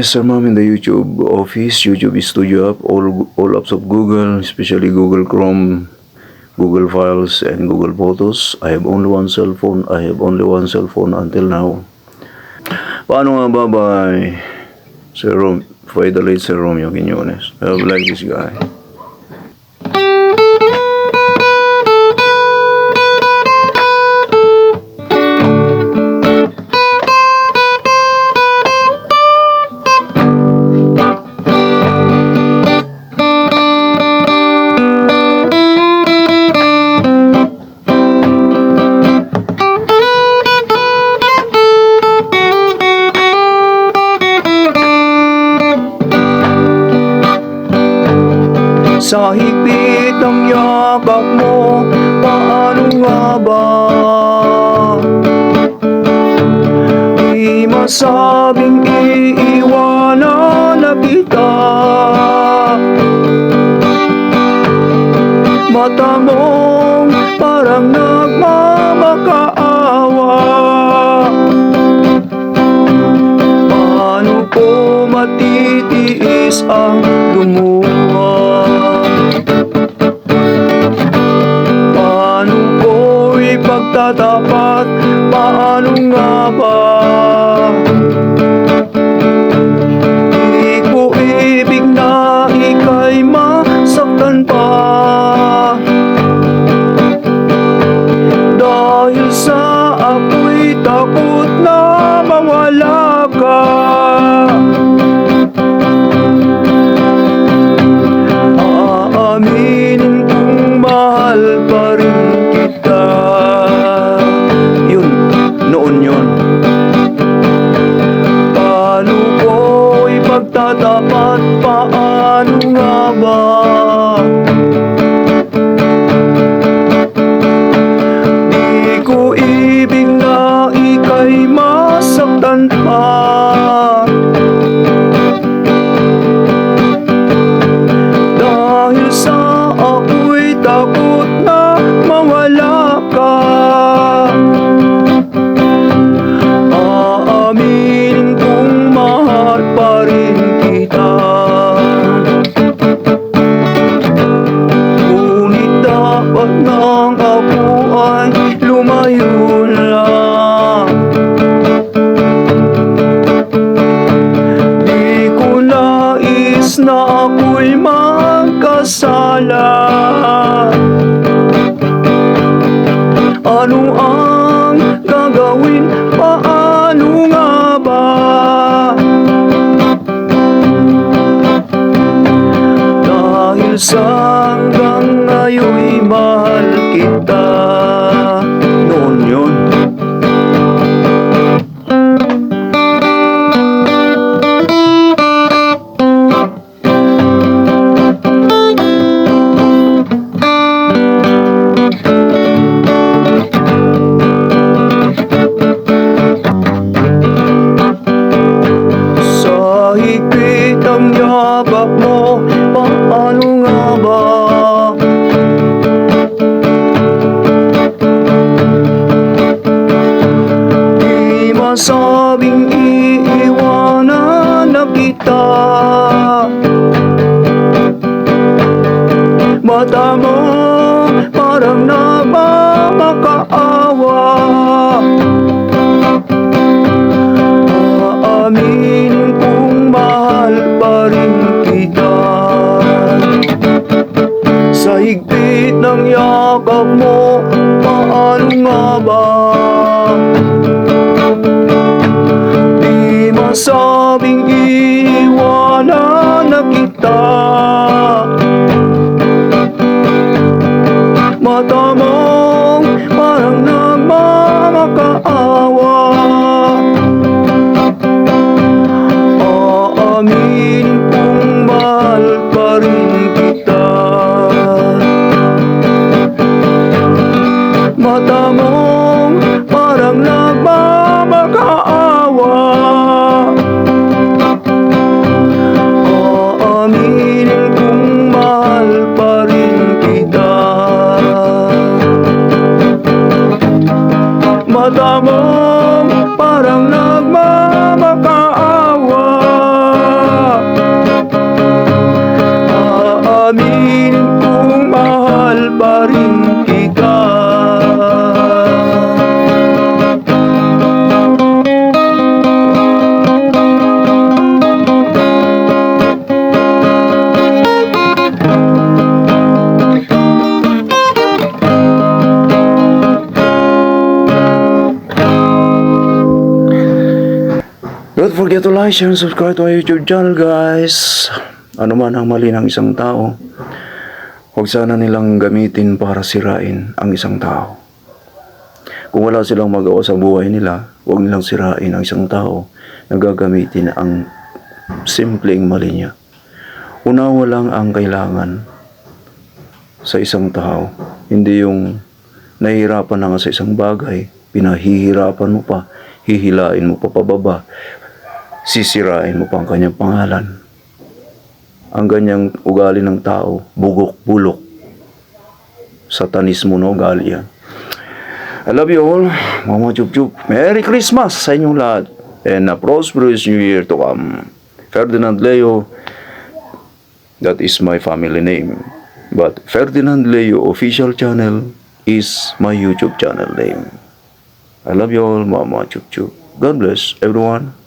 Mr. Mom in the YouTube office, YouTube Studio app, all apps of Google, especially Google Chrome, Google Files, and Google Photos. I have only one cell phone. Until now. Paano nga ba Sir Romeo Quiñones? I like this guy. Sa higpit ng yakap mo, paano nga ba? Di masabing iiwanan na kita. Mata mong parang nagmamakaawa. Paano ko matitiis ang lumuha? Pagtatapat, paano nga ba? Di ko ibig na ika'y masaktan pa. Dahil sa ako'y takot na mawala ka. Aaminin kong mahal pa rin kita. Dapat paano nga ba? Di ko ibig na ika'y masaktan pa. Dahil sa ako'y takot na mawala ka. Aaminin kong mahal pa rin kita. Ngunit dapat nang ako ay lumayo lang. Di ko nais na ako'y magkasala. Ano ang gagawin? Paano nga ba? Sa hanggang ngayon'y mahal kita. Noon yun. Sa higpit ang yakap mo, paano nga ba? Di masabing iiwanan na kita. Mata mo parang nagmamakaawa. Aaminin kong mahal pa rin kita. Sa higpit ng yakap mo, paano nga ba? Di masabing iiwanan na kita. Mata mong parang nagmamakaawa. Aaminin kong mahal pa rin kita. Mata mong parang nagmamakaawa. Aaminin kong mahal pa rin kita. Don't forget to like, share, and subscribe to my YouTube channel, guys. Ano man ang mali ng isang tao, huwag sana nilang gamitin para sirain ang isang tao. Kung wala silang magawa sa buhay nila, huwag nilang sirain ang isang tao na gagamitin ang simpleng mali niya. Unawa lang ang kailangan sa isang tao. Hindi yung nahihirapan na nga sa isang bagay, pinahihirapan mo pa, hihilain mo pa pababa, sisirain mo pa ang kanyang pangalan. Ang ganyang ugali ng tao, bugok-bulok. Satanismo na ugali yan. I love you all, Mama Chup Chup. Merry Christmas sa inyong lahat. And a prosperous New Year to come. Ferdinand Leo, that is my family name. But Ferdinand Leo official channel is my YouTube channel name. I love you all, Mama Chup Chup. God bless everyone.